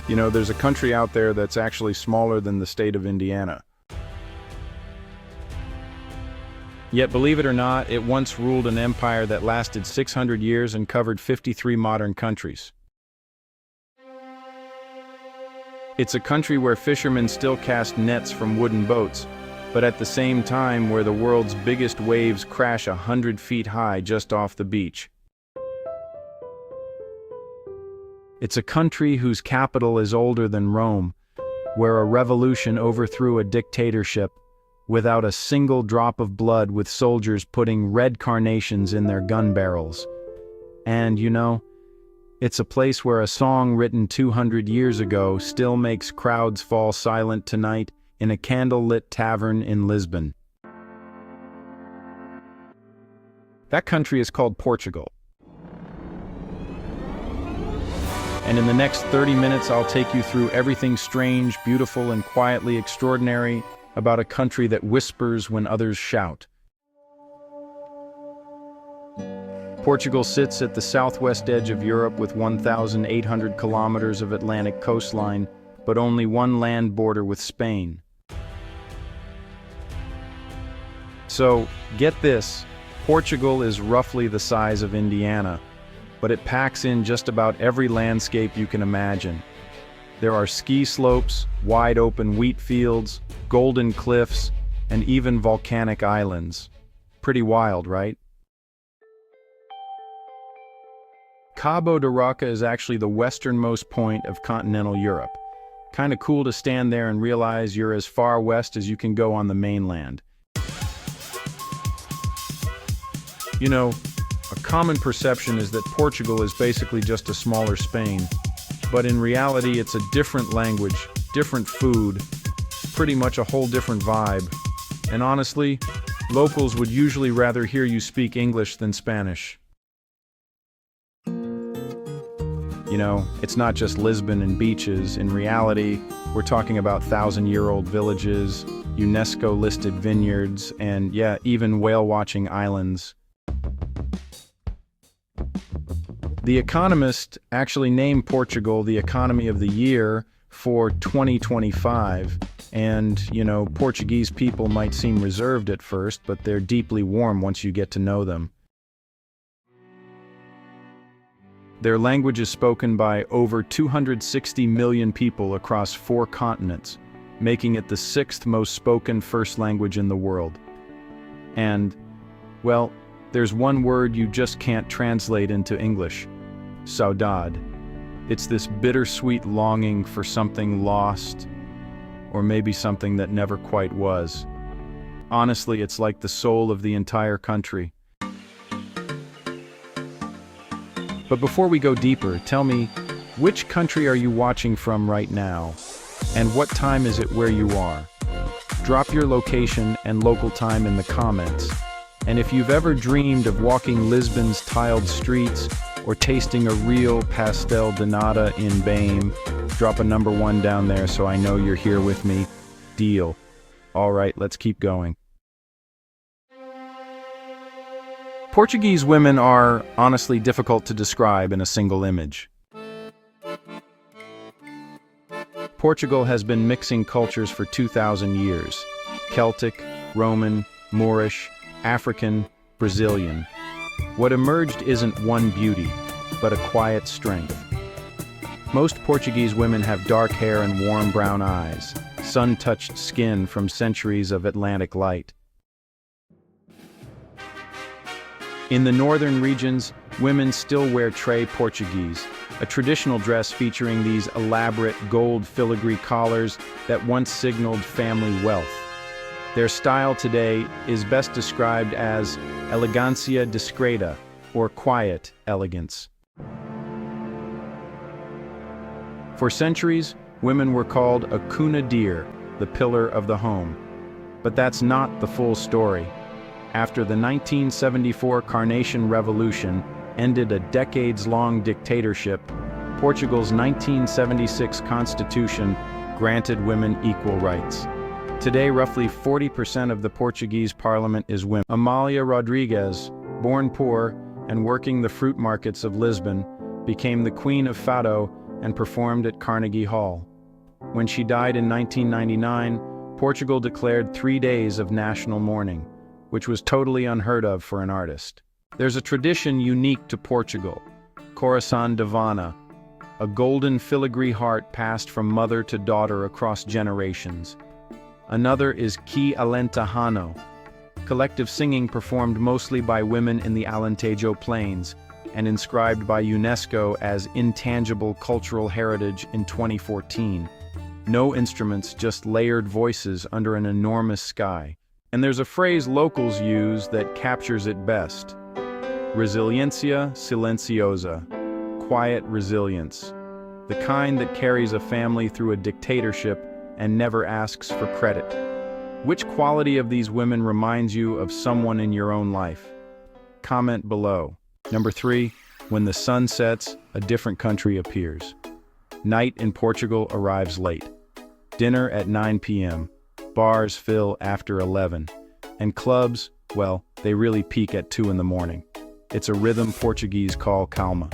You know, there's a country out there that's actually smaller than the state of Indiana. Yet, believe it or not, it once ruled an empire that lasted 600 years and covered 53 modern countries. It's a country where fishermen still cast nets from wooden boats, but at the same time where the world's biggest waves crash 100 feet high just off the beach. It's a country whose capital is older than Rome, where a revolution overthrew a dictatorship without a single drop of blood, with soldiers putting red carnations in their gun barrels. And, you know, it's a place where a song written 200 years ago still makes crowds fall silent tonight in a candle-lit tavern in Lisbon. That country is called Portugal. And in the next 30 minutes, I'll take you through everything strange, beautiful, and quietly extraordinary about a country that whispers when others shout. Portugal sits at the southwest edge of Europe with 1,800 kilometers of Atlantic coastline, but only one land border with Spain. So, get this, Portugal is roughly the size of Indiana, but it packs in just about every landscape you can imagine. There are ski slopes, wide-open wheat fields, golden cliffs, and even volcanic islands. Pretty wild, right? Cabo de Roca is actually the westernmost point of continental Europe. Kinda cool to stand there and realize you're as far west as you can go on the mainland. You know, a common perception is that Portugal is basically just a smaller Spain, but in reality it's a different language, different food, pretty much a whole different vibe. And honestly, locals would usually rather hear you speak English than Spanish. You know, it's not just Lisbon and beaches. In reality, we're talking about 1,000-year-old villages, UNESCO-listed vineyards, and yeah, even whale-watching islands. The Economist actually named Portugal the economy of the year for 2025. And, you know, Portuguese people might seem reserved at first, but they're deeply warm once you get to know them. Their language is spoken by over 260 million people across 4 continents, making it the 6th most spoken first language in the world. And, well, there's one word you just can't translate into English: saudade. It's this bittersweet longing for something lost, or maybe something that never quite was. Honestly, it's like the soul of the entire country. But before we go deeper, tell me, which country are you watching from right now? And what time is it where you are? Drop your location and local time in the comments. And if you've ever dreamed of walking Lisbon's tiled streets or tasting a real pastel de nata in Bame, drop a number 1 down there so I know you're here with me. Deal. All right, let's keep going. Portuguese women are, honestly, difficult to describe in a single image. Portugal has been mixing cultures for 2,000 years. Celtic, Roman, Moorish, African, Brazilian. What emerged isn't one beauty, but a quiet strength. Most Portuguese women have dark hair and warm brown eyes, sun-touched skin from centuries of Atlantic light. In the northern regions, women still wear Tré Portuguese, a traditional dress featuring these elaborate gold filigree collars that once signaled family wealth. Their style today is best described as elegância discreta, or quiet elegance. For centuries, women were called a cunadeira, the pillar of the home. But that's not the full story. After the 1974 Carnation Revolution ended a decades-long dictatorship, Portugal's 1976 constitution granted women equal rights. Today, roughly 40% of the Portuguese parliament is women. Amália Rodrigues, born poor and working the fruit markets of Lisbon, became the queen of fado and performed at Carnegie Hall. When she died in 1999, Portugal declared 3 days of national mourning, which was totally unheard of for an artist. There's a tradition unique to Portugal, Coração de Havana, a golden filigree heart passed from mother to daughter across generations. Another is Que Alentejano, collective singing performed mostly by women in the Alentejo Plains and inscribed by UNESCO as Intangible Cultural Heritage in 2014. No instruments, just layered voices under an enormous sky. And there's a phrase locals use that captures it best. Resiliencia silenciosa, quiet resilience, the kind that carries a family through a dictatorship and never asks for credit. Which quality of these women reminds you of someone in your own life? Comment below. Number 3, when the sun sets, a different country appears. Night in Portugal arrives late. Dinner at 9 p.m. Bars fill after 11. And clubs, well, they really peak at 2 in the morning. It's a rhythm Portuguese call calma.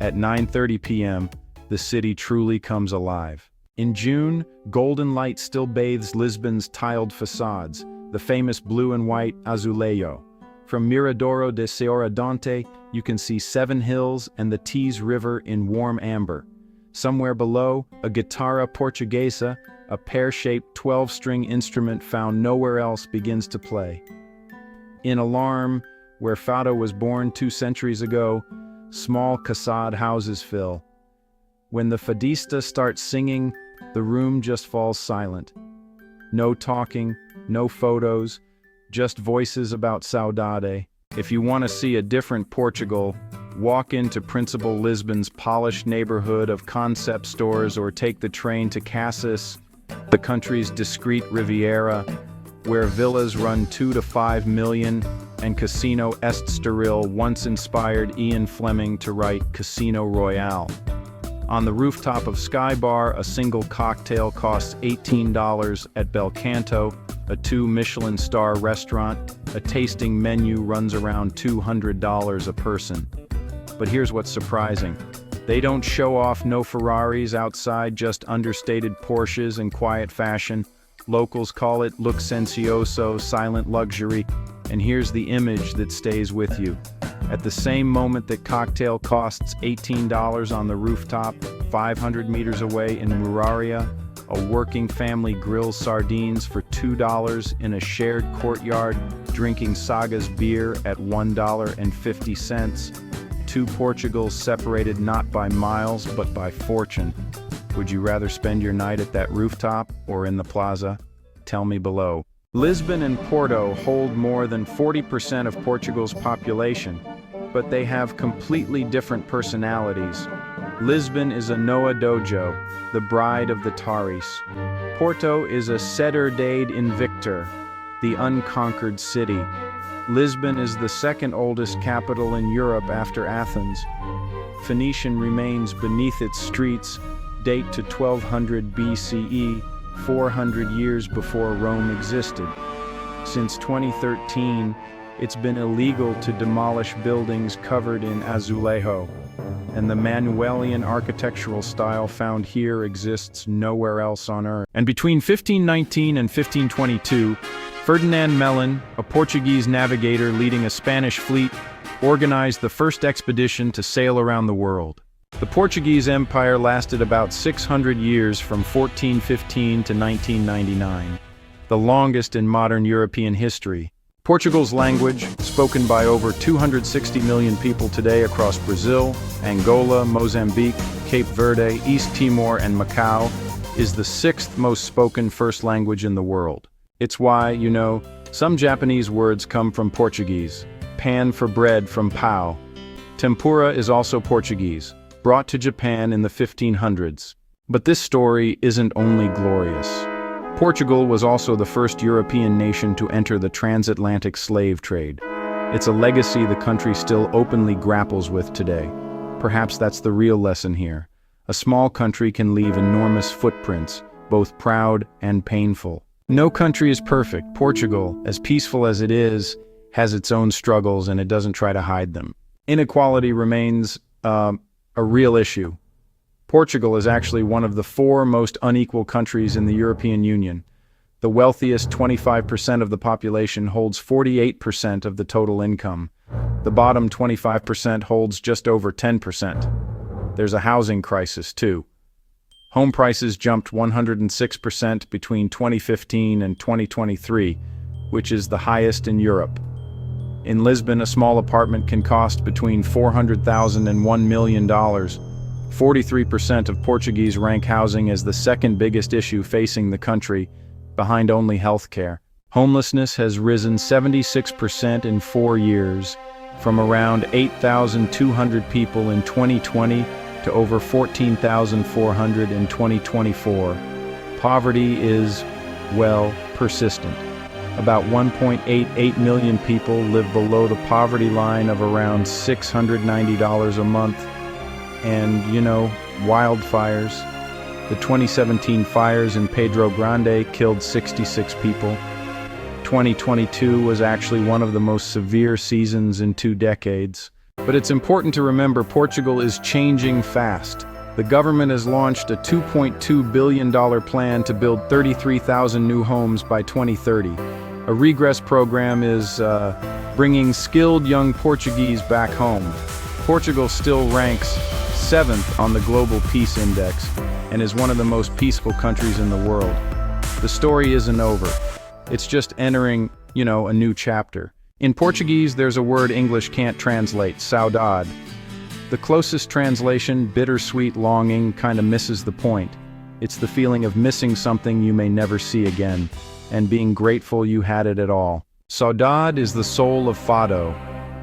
At 9:30 p.m., the city truly comes alive. In June, golden light still bathes Lisbon's tiled facades, the famous blue and white azulejo. From Miradouro de Senhora Dante, you can see Seven Hills and the Tees River in warm amber. Somewhere below, a guitarra portuguesa, a pear-shaped 12-string instrument found nowhere else, begins to play. In Alarm, where Fado was born 2 centuries ago, small casad houses fill. When the fadista starts singing, the room just falls silent. No talking, no photos, just voices about saudade. If you want to see a different Portugal, walk into Principal Lisbon's polished neighborhood of concept stores or take the train to Cassis, the country's discreet Riviera, where villas run 2 to 5 million and Casino Estoril once inspired Ian Fleming to write Casino Royale. On the rooftop of Sky Bar, a single cocktail costs $18 at Bel Canto, a 2 Michelin star restaurant. A tasting menu runs around $200 a person. But here's what's surprising. They don't show off no Ferraris outside, just understated Porsches and quiet fashion. Locals call it luxuoso, silent luxury. And here's the image that stays with you. At the same moment that cocktail costs $18 on the rooftop, 500 meters away in Muraria, a working family grills sardines for $2 in a shared courtyard, drinking Saga's beer at $1.50. 2 Portugals separated not by miles but by fortune. Would you rather spend your night at that rooftop or in the plaza? Tell me below. Lisbon and Porto hold more than 40% of Portugal's population, but they have completely different personalities. Lisbon is a Noa Dojo, the bride of the Taris. Porto is a Cidade Invicta, the unconquered city. Lisbon is the second oldest capital in Europe after Athens. Phoenician remains beneath its streets date to 1200 BCE, 400 years before Rome existed. Since 2013, it's been illegal to demolish buildings covered in azulejo, and the Manuelian architectural style found here exists nowhere else on Earth. And between 1519 and 1522, Ferdinand Mellon, a Portuguese navigator leading a Spanish fleet, organized the first expedition to sail around the world. The Portuguese Empire lasted about 600 years from 1415 to 1999, the longest in modern European history. Portugal's language, spoken by over 260 million people today across Brazil, Angola, Mozambique, Cape Verde, East Timor, and Macau, is the 6th most spoken first language in the world. It's why, some Japanese words come from Portuguese. Pan for bread from pau. Tempura is also Portuguese, brought to Japan in the 1500s. But this story isn't only glorious. Portugal was also the first European nation to enter the transatlantic slave trade. It's a legacy the country still openly grapples with today. Perhaps that's the real lesson here. A small country can leave enormous footprints, both proud and painful. No country is perfect. Portugal, as peaceful as it is, has its own struggles and it doesn't try to hide them. Inequality remains a real issue. Portugal is actually one of the four most unequal countries in the European Union. The wealthiest 25% of the population holds 48% of the total income. The bottom 25% holds just over 10%. There's a housing crisis, too. Home prices jumped 106% between 2015 and 2023, which is the highest in Europe. In Lisbon, a small apartment can cost between $400,000 and $1 million. 43% of Portuguese rank housing as the second biggest issue facing the country, behind only healthcare. Homelessness has risen 76% in 4 years, from around 8,200 people in 2020 to over 14,400 in 2024. Poverty is, well, persistent. About 1.88 million people live below the poverty line of around $690 a month. And, wildfires. The 2017 fires in Pedro Grande killed 66 people. 2022 was actually one of the most severe seasons in 2 decades. But it's important to remember Portugal is changing fast. The government has launched a $2.2 billion plan to build 33,000 new homes by 2030. A regress program is bringing skilled young Portuguese back home. Portugal still ranks 7th on the Global Peace Index and is one of the most peaceful countries in the world. The story isn't over. It's just entering, a new chapter. In Portuguese, there's a word English can't translate, saudade. The closest translation, bittersweet longing, kind of misses the point. It's the feeling of missing something you may never see again, and being grateful you had it at all. Saudade is the soul of fado,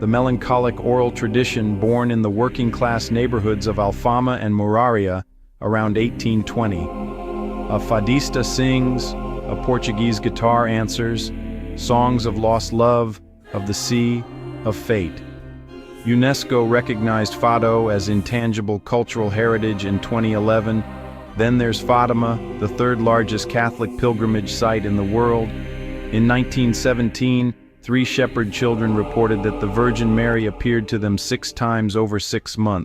the melancholic oral tradition born in the working-class neighborhoods of Alfama and Moraria around 1820. A fadista sings, a Portuguese guitar answers, songs of lost love, of the sea, of fate. UNESCO recognized fado as intangible cultural heritage in 2011. Then there's Fatima, the third largest Catholic pilgrimage site in the world. In 1917, 3 shepherd children reported that the Virgin Mary appeared to them 6 times over 6 months.